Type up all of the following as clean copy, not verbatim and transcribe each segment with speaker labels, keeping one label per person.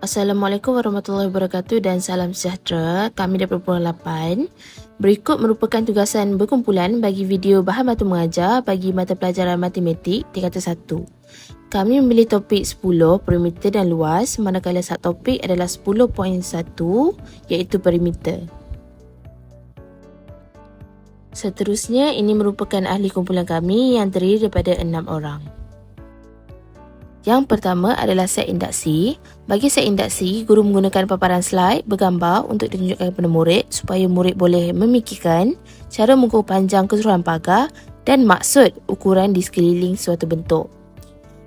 Speaker 1: Assalamualaikum warahmatullahi wabarakatuh dan salam sejahtera. Kami daripada Pulau 8. Berikut merupakan tugasan berkumpulan bagi video bahan bantu mengajar bagi mata pelajaran matematik tingkatan 1. Kami memilih topik 10, perimeter dan luas, manakala subtopik adalah 10.1 iaitu perimeter. Seterusnya, ini merupakan ahli kumpulan kami yang terdiri daripada 6 orang. Yang pertama adalah set induksi. Bagi set induksi, guru menggunakan paparan slide bergambar untuk ditunjukkan kepada murid supaya murid boleh memikirkan cara mengukur panjang keseluruhan pagar dan maksud ukuran di sekeliling suatu bentuk.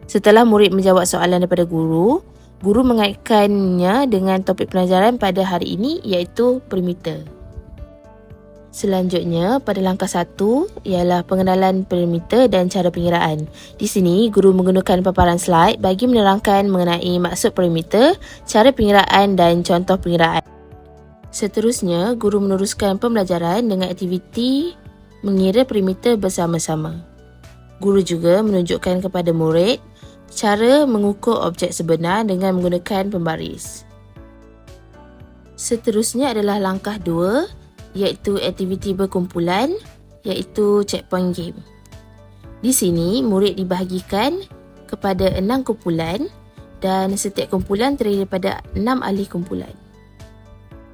Speaker 1: Setelah murid menjawab soalan daripada guru mengaitkannya dengan topik pelajaran pada hari ini iaitu perimeter. Selanjutnya, pada langkah 1 ialah pengenalan perimeter dan cara pengiraan. Di sini, guru menggunakan paparan slide bagi menerangkan mengenai maksud perimeter, cara pengiraan dan contoh pengiraan. Seterusnya, guru meneruskan pembelajaran dengan aktiviti mengira perimeter bersama-sama. Guru juga menunjukkan kepada murid cara mengukur objek sebenar dengan menggunakan pembaris. Seterusnya adalah langkah 2, iaitu aktiviti berkumpulan, iaitu checkpoint game. Di sini, murid dibahagikan kepada 6 kumpulan dan setiap kumpulan terdiri daripada 6 ahli kumpulan.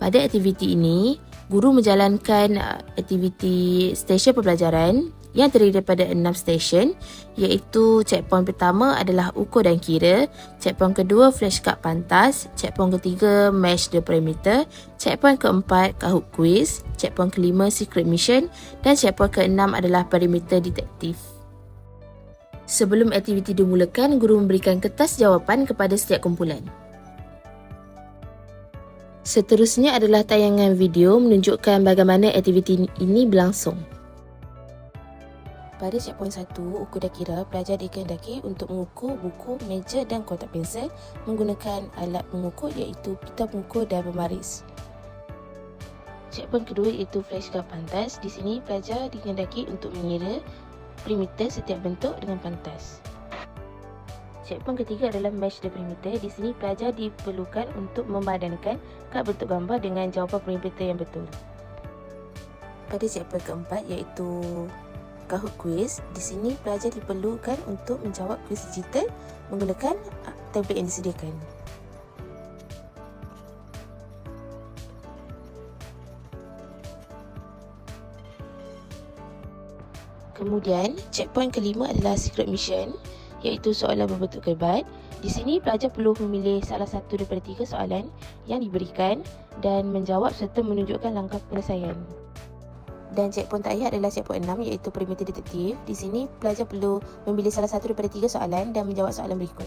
Speaker 1: Pada aktiviti ini, guru menjalankan aktiviti stesen pembelajaran yang terdiri daripada 6 stesen, iaitu checkpoint pertama adalah ukur dan kira, checkpoint kedua flashcard pantas, checkpoint ketiga match the perimeter, checkpoint keempat Kahoot quiz, checkpoint kelima secret mission dan checkpoint keenam adalah perimeter detektif. Sebelum aktiviti dimulakan, guru memberikan kertas jawapan kepada setiap kumpulan. Seterusnya adalah tayangan video menunjukkan bagaimana aktiviti ini berlangsung. Pada checkpoint 1, ukur dan kira, pelajar dikehendaki untuk mengukur buku, meja dan kotak pensel menggunakan alat pengukur iaitu pita pengukur dan pembaris. Checkpoint kedua iaitu flashcard pantas. Di sini, pelajar dikehendaki untuk mengira perimeter setiap bentuk dengan pantas. Checkpoint ketiga adalah match the perimeter. Di sini, pelajar diperlukan untuk memadankan kad bentuk gambar dengan jawapan perimeter yang betul. Pada checkpoint keempat iaitu Kahoot quiz, di sini pelajar diperlukan untuk menjawab kuis digital menggunakan template yang disediakan. Kemudian, checkpoint kelima adalah secret mission, iaitu soalan berbentuk kebat. Di sini, pelajar perlu memilih salah satu daripada 3 soalan yang diberikan dan menjawab serta menunjukkan langkah penyelesaian. Dan checkpoint terakhir adalah checkpoint 6 iaitu perimeter detektif. Di sini, pelajar perlu memilih salah satu daripada 3 soalan dan menjawab soalan berikut.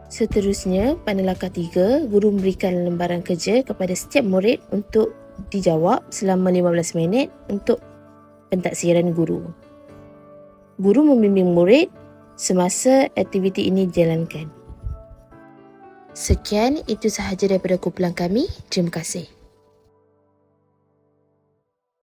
Speaker 1: Seterusnya, pada langkah 3, guru memberikan lembaran kerja kepada setiap murid untuk dijawab selama 15 minit untuk pentaksiran guru. Guru membimbing murid semasa aktiviti ini dijalankan. Sekian, itu sahaja daripada kumpulan kami. Terima kasih.